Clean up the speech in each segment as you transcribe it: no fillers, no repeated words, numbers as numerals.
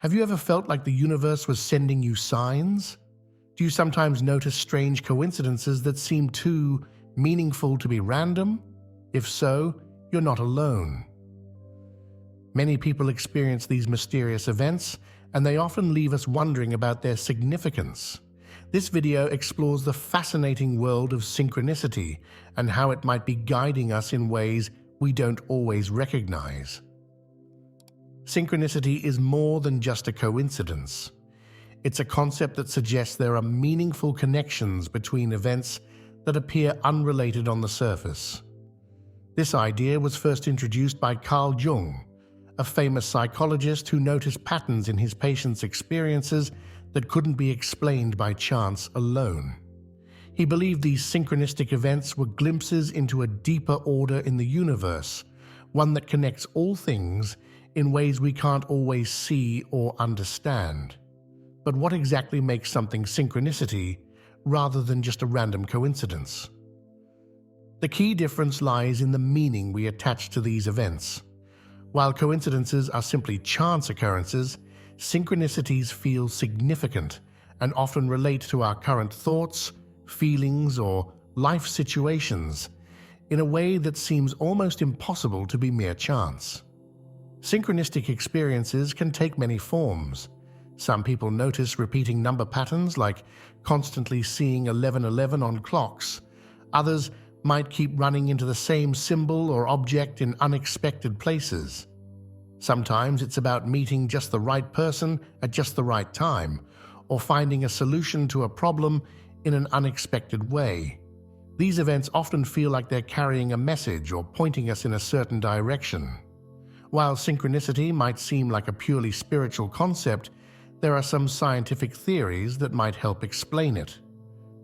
Have you ever felt like the universe was sending you signs? Do you sometimes notice strange coincidences that seem too meaningful to be random? If so, you're not alone. Many people experience these mysterious events, and they often leave us wondering about their significance. This video explores the fascinating world of synchronicity and how it might be guiding us in ways we don't always recognize. Synchronicity is more than just a coincidence. It's a concept that suggests there are meaningful connections between events that appear unrelated on the surface. This idea was first introduced by Jung, a famous psychologist who noticed patterns in his patients' experiences that couldn't be explained by chance alone. He believed these synchronistic events were glimpses into a deeper order in the universe, one that connects all things in ways we can't always see or understand. But what exactly makes something synchronicity rather than just a random coincidence? The key difference lies in the meaning we attach to these events. While coincidences are simply chance occurrences, synchronicities feel significant and often relate to our current thoughts, feelings, or life situations in a way that seems almost impossible to be mere chance. Synchronistic experiences can take many forms. Some people notice repeating number patterns, like constantly seeing 1111 on clocks. Others might keep running into the same symbol or object in unexpected places. Sometimes it's about meeting just the right person at just the right time, or finding a solution to a problem in an unexpected way. These events often feel like they're carrying a message or pointing us in a certain direction. While synchronicity might seem like a purely spiritual concept, there are some scientific theories that might help explain it.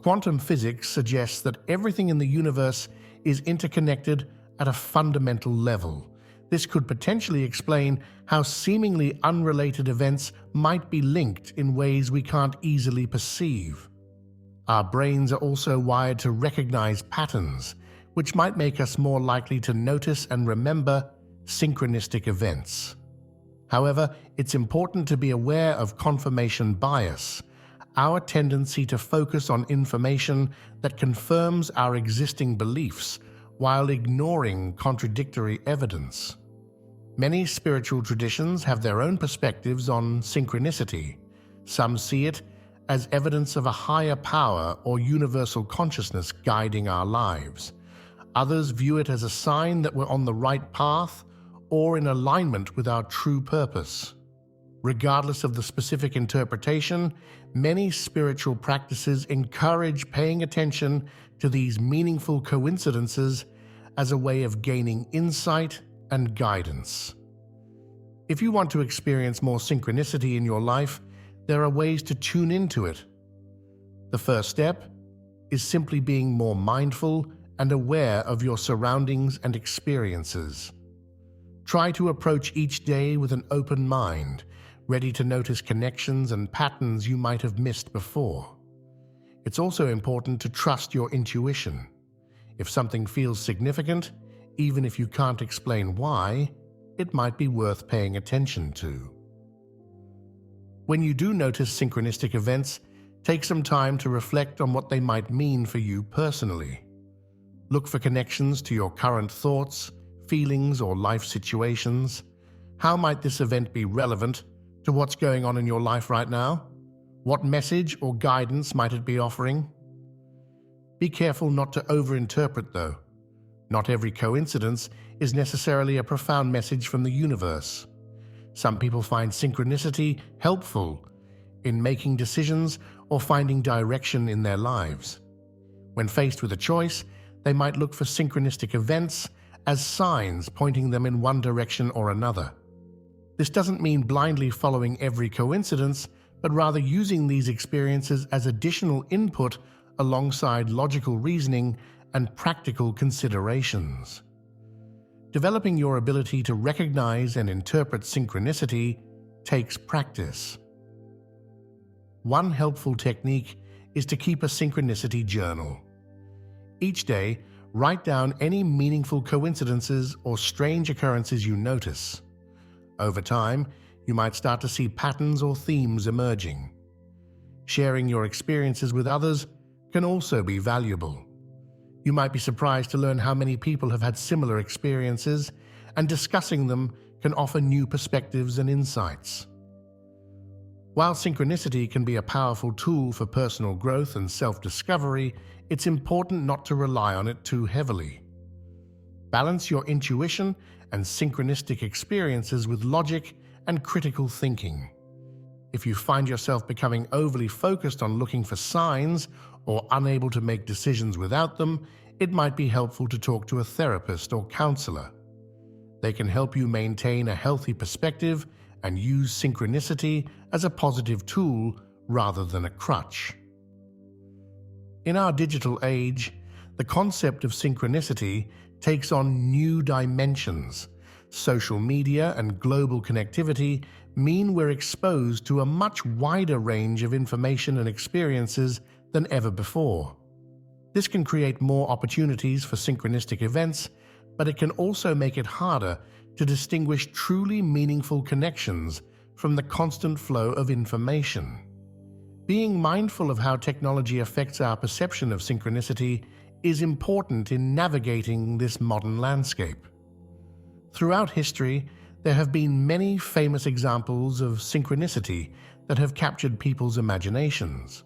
Quantum physics suggests that everything in the universe is interconnected at a fundamental level. This could potentially explain how seemingly unrelated events might be linked in ways we can't easily perceive. Our brains are also wired to recognize patterns, which might make us more likely to notice and remember synchronistic events. However, it's important to be aware of confirmation bias, our tendency to focus on information that confirms our existing beliefs while ignoring contradictory evidence. Many spiritual traditions have their own perspectives on synchronicity. Some see it as evidence of a higher power or universal consciousness guiding our lives. Others view it as a sign that we're on the right path or in alignment with our true purpose. Regardless of the specific interpretation, many spiritual practices encourage paying attention to these meaningful coincidences as a way of gaining insight and guidance. If you want to experience more synchronicity in your life, there are ways to tune into it. The first step is simply being more mindful and aware of your surroundings and experiences. Try to approach each day with an open mind, ready to notice connections and patterns you might have missed before. It's also important to trust your intuition. If something feels significant, even if you can't explain why, it might be worth paying attention to. When you do notice synchronistic events, take some time to reflect on what they might mean for you personally. Look for connections to your current thoughts, feelings, or life situations. How might this event be relevant to what's going on in your life right now? What message or guidance might it be offering? Be careful not to overinterpret, though. Not every coincidence is necessarily a profound message from the universe. Some people find synchronicity helpful in making decisions or finding direction in their lives. When faced with a choice, they might look for synchronistic events as signs pointing them in one direction or another. This doesn't mean blindly following every coincidence, but rather using these experiences as additional input alongside logical reasoning and practical considerations. Developing your ability to recognize and interpret synchronicity takes practice. One helpful technique is to keep a synchronicity journal. Each day, write down any meaningful coincidences or strange occurrences you notice. Over time, you might start to see patterns or themes emerging. Sharing your experiences with others can also be valuable. You might be surprised to learn how many people have had similar experiences, and discussing them can offer new perspectives and insights. While synchronicity can be a powerful tool for personal growth and self-discovery, it's important not to rely on it too heavily. Balance your intuition and synchronistic experiences with logic and critical thinking. If you find yourself becoming overly focused on looking for signs or unable to make decisions without them, it might be helpful to talk to a therapist or counselor. They can help you maintain a healthy perspective and use synchronicity as a positive tool rather than a crutch. In our digital age, the concept of synchronicity takes on new dimensions. Social media and global connectivity mean we're exposed to a much wider range of information and experiences than ever before. This can create more opportunities for synchronistic events, but it can also make it harder to distinguish truly meaningful connections from the constant flow of information. Being mindful of how technology affects our perception of synchronicity is important in navigating this modern landscape. Throughout history, there have been many famous examples of synchronicity that have captured people's imaginations.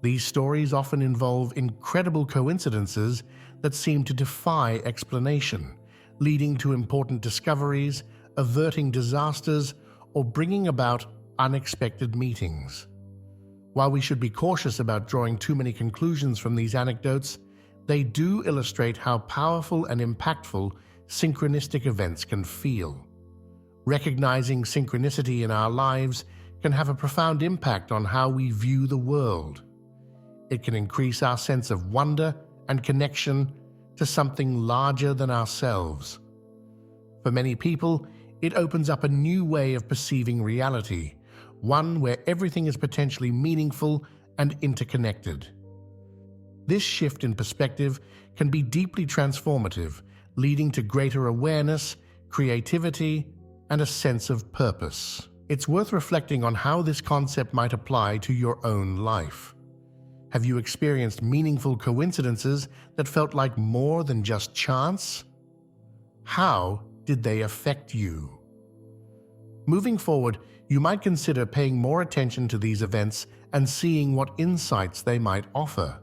These stories often involve incredible coincidences that seem to defy explanation, leading to important discoveries, averting disasters, or bringing about unexpected meetings. While we should be cautious about drawing too many conclusions from these anecdotes, they do illustrate how powerful and impactful synchronistic events can feel. Recognizing synchronicity in our lives can have a profound impact on how we view the world. It can increase our sense of wonder and connection to something larger than ourselves. For many people, it opens up a new way of perceiving reality, one where everything is potentially meaningful and interconnected. This shift in perspective can be deeply transformative, leading to greater awareness, creativity, and a sense of purpose. It's worth reflecting on how this concept might apply to your own life. Have you experienced meaningful coincidences that felt like more than just chance? How did they affect you? Moving forward, you might consider paying more attention to these events and seeing what insights they might offer.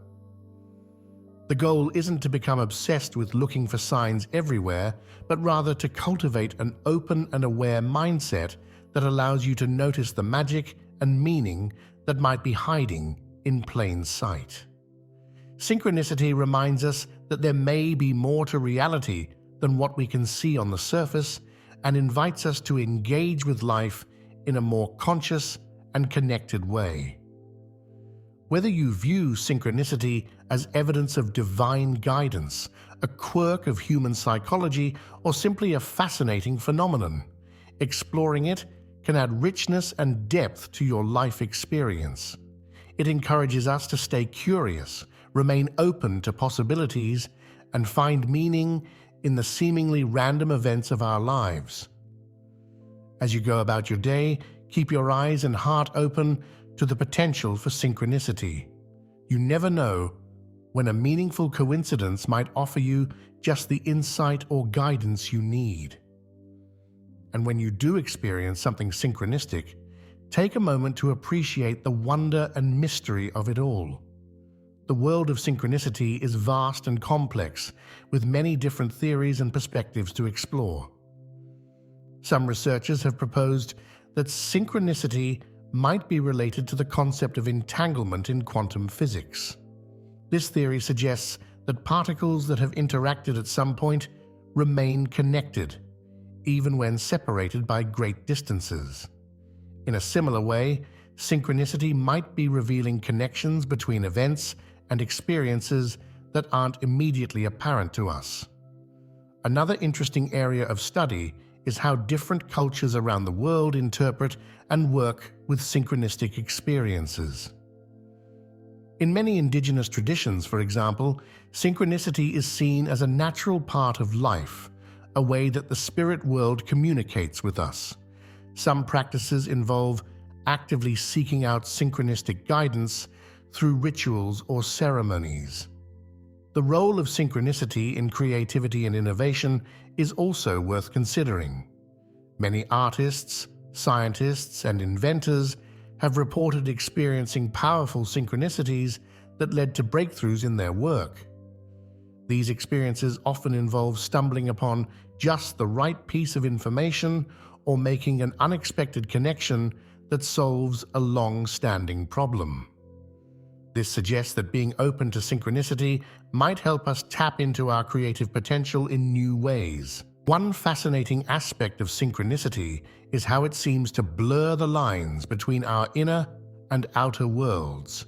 The goal isn't to become obsessed with looking for signs everywhere, but rather to cultivate an open and aware mindset that allows you to notice the magic and meaning that might be hiding in plain sight. Synchronicity reminds us that there may be more to reality than what we can see on the surface, and invites us to engage with life in a more conscious and connected way. Whether you view synchronicity as evidence of divine guidance, a quirk of human psychology, or simply a fascinating phenomenon, exploring it can add richness and depth to your life experience. It encourages us to stay curious, remain open to possibilities, and find meaning in the seemingly random events of our lives. As you go about your day, keep your eyes and heart open to the potential for synchronicity. You never know when a meaningful coincidence might offer you just the insight or guidance you need. And when you do experience something synchronistic, take a moment to appreciate the wonder and mystery of it all. The world of synchronicity is vast and complex, with many different theories and perspectives to explore. Some researchers have proposed that synchronicity might be related to the concept of entanglement in quantum physics. This theory suggests that particles that have interacted at some point remain connected, even when separated by great distances. In a similar way, synchronicity might be revealing connections between events and experiences that aren't immediately apparent to us. Another interesting area of study is how different cultures around the world interpret and work with synchronistic experiences. In many indigenous traditions, for example, synchronicity is seen as a natural part of life, a way that the spirit world communicates with us. Some practices involve actively seeking out synchronistic guidance through rituals or ceremonies. The role of synchronicity in creativity and innovation is also worth considering. Many artists, scientists, and inventors have reported experiencing powerful synchronicities that led to breakthroughs in their work. These experiences often involve stumbling upon just the right piece of information or making an unexpected connection that solves a long-standing problem. This suggests that being open to synchronicity might help us tap into our creative potential in new ways. One fascinating aspect of synchronicity is how it seems to blur the lines between our inner and outer worlds.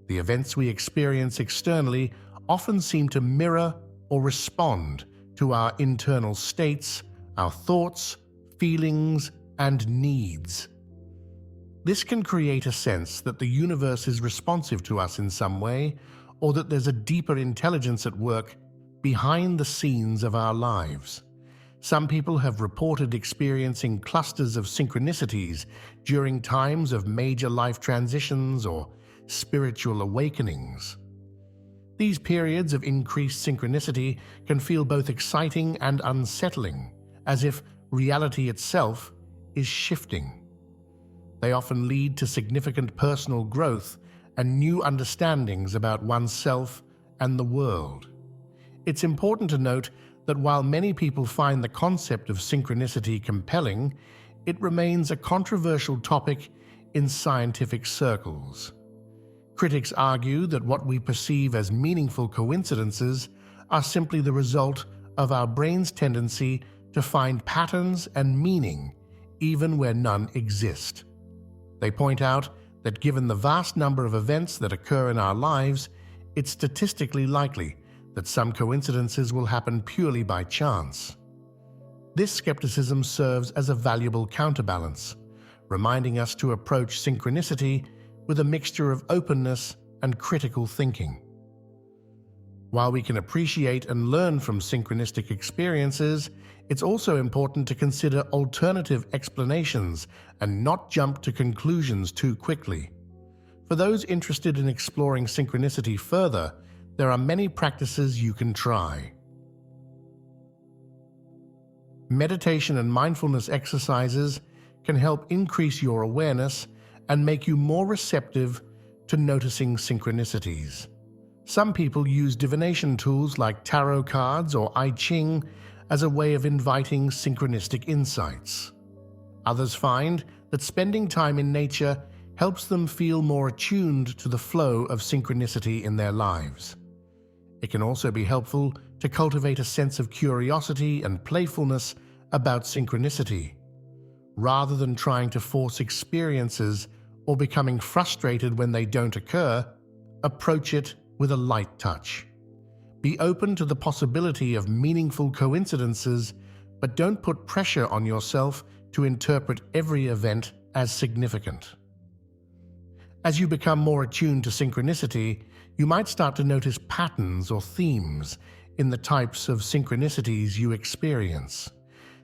The events we experience externally often seem to mirror or respond to our internal states, our thoughts, feelings, and needs. This can create a sense that the universe is responsive to us in some way, or that there's a deeper intelligence at work behind the scenes of our lives. Some people have reported experiencing clusters of synchronicities during times of major life transitions or spiritual awakenings. These periods of increased synchronicity can feel both exciting and unsettling, as if reality itself is shifting. They often lead to significant personal growth and new understandings about oneself and the world. It's important to note that while many people find the concept of synchronicity compelling, it remains a controversial topic in scientific circles. Critics argue that what we perceive as meaningful coincidences are simply the result of our brain's tendency to find patterns and meaning even where none exist. They point out that given the vast number of events that occur in our lives, it's statistically likely that some coincidences will happen purely by chance. This skepticism serves as a valuable counterbalance, reminding us to approach synchronicity with a mixture of openness and critical thinking. While we can appreciate and learn from synchronistic experiences, it's also important to consider alternative explanations and not jump to conclusions too quickly. For those interested in exploring synchronicity further, there are many practices you can try. Meditation and mindfulness exercises can help increase your awareness and make you more receptive to noticing synchronicities. Some people use divination tools like tarot cards or I Ching as a way of inviting synchronistic insights. Others find that spending time in nature helps them feel more attuned to the flow of synchronicity in their lives. It can also be helpful to cultivate a sense of curiosity and playfulness about synchronicity. Rather than trying to force experiences or becoming frustrated when they don't occur, approach it with a light touch. Be open to the possibility of meaningful coincidences, but don't put pressure on yourself to interpret every event as significant. As you become more attuned to synchronicity, you might start to notice patterns or themes in the types of synchronicities you experience.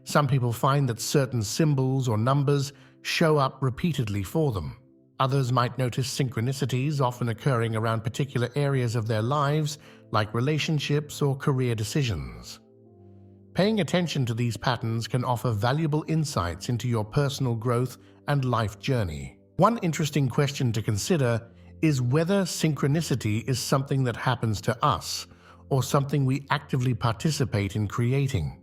Some people find that certain symbols or numbers show up repeatedly for them. Others might notice synchronicities often occurring around particular areas of their lives, like relationships or career decisions. Paying attention to these patterns can offer valuable insights into your personal growth and life journey. One interesting question to consider is whether synchronicity is something that happens to us or something we actively participate in creating.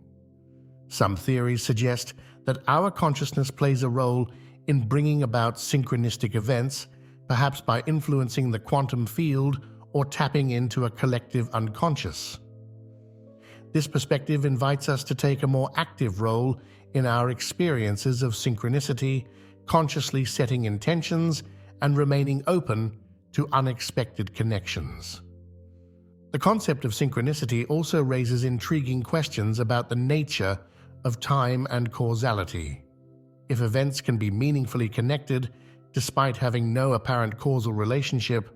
Some theories suggest that our consciousness plays a role in bringing about synchronistic events, perhaps by influencing the quantum field or tapping into a collective unconscious. This perspective invites us to take a more active role in our experiences of synchronicity, consciously setting intentions and remaining open to unexpected connections. The concept of synchronicity also raises intriguing questions about the nature of time and causality. If events can be meaningfully connected despite having no apparent causal relationship,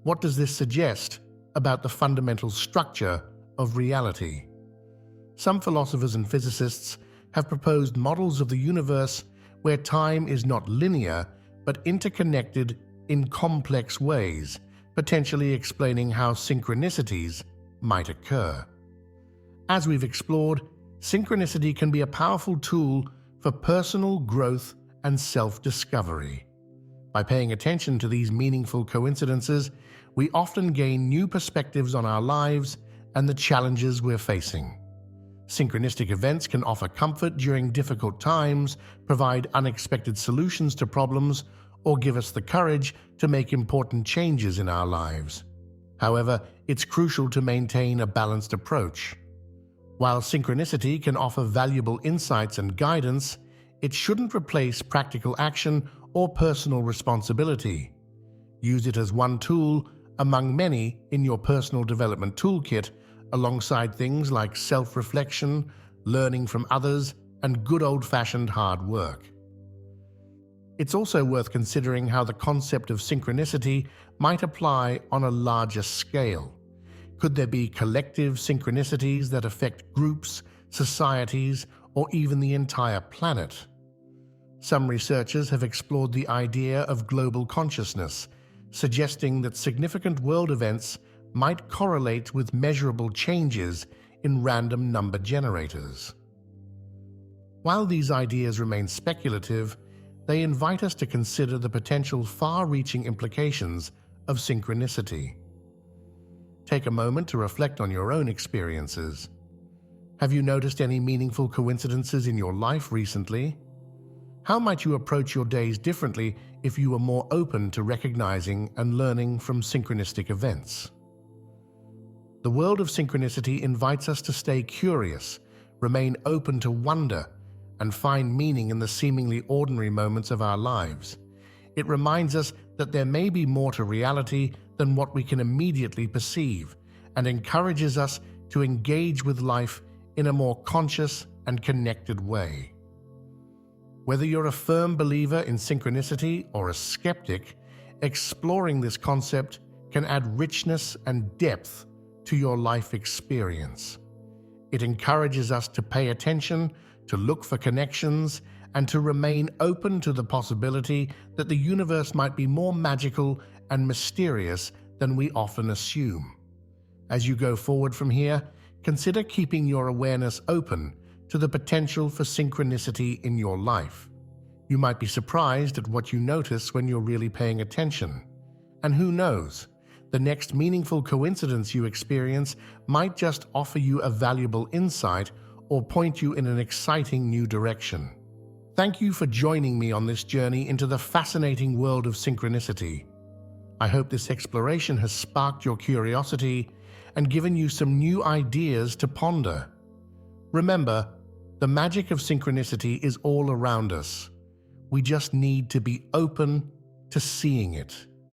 what does this suggest about the fundamental structure of reality? Some philosophers and physicists have proposed models of the universe where time is not linear but interconnected in complex ways, potentially explaining how synchronicities might occur. As we've explored, synchronicity can be a powerful tool for personal growth and self-discovery. By paying attention to these meaningful coincidences, we often gain new perspectives on our lives and the challenges we're facing. Synchronistic events can offer comfort during difficult times, provide unexpected solutions to problems, or give us the courage to make important changes in our lives. However, it's crucial to maintain a balanced approach. While synchronicity can offer valuable insights and guidance, it shouldn't replace practical action or personal responsibility. Use it as one tool among many in your personal development toolkit, alongside things like self-reflection, learning from others, and good old-fashioned hard work. It's also worth considering how the concept of synchronicity might apply on a larger scale. Could there be collective synchronicities that affect groups, societies, or even the entire planet? Some researchers have explored the idea of global consciousness, suggesting that significant world events might correlate with measurable changes in random number generators. While these ideas remain speculative, they invite us to consider the potential far-reaching implications of synchronicity. Take a moment to reflect on your own experiences. Have you noticed any meaningful coincidences in your life recently? How might you approach your days differently if you were more open to recognizing and learning from synchronistic events? The world of synchronicity invites us to stay curious, remain open to wonder, and find meaning in the seemingly ordinary moments of our lives. It reminds us that there may be more to reality than what we can immediately perceive, and encourages us to engage with life in a more conscious and connected way. Whether you're a firm believer in synchronicity or a skeptic, exploring this concept can add richness and depth to your life experience. It encourages us to pay attention, to look for connections, and to remain open to the possibility that the universe might be more magical and mysterious than we often assume. As you go forward from here, consider keeping your awareness open to the potential for synchronicity in your life. You might be surprised at what you notice when you're really paying attention. And who knows, the next meaningful coincidence you experience might just offer you a valuable insight or point you in an exciting new direction. Thank you for joining me on this journey into the fascinating world of synchronicity. I hope this exploration has sparked your curiosity and given you some new ideas to ponder. Remember, the magic of synchronicity is all around us. We just need to be open to seeing it.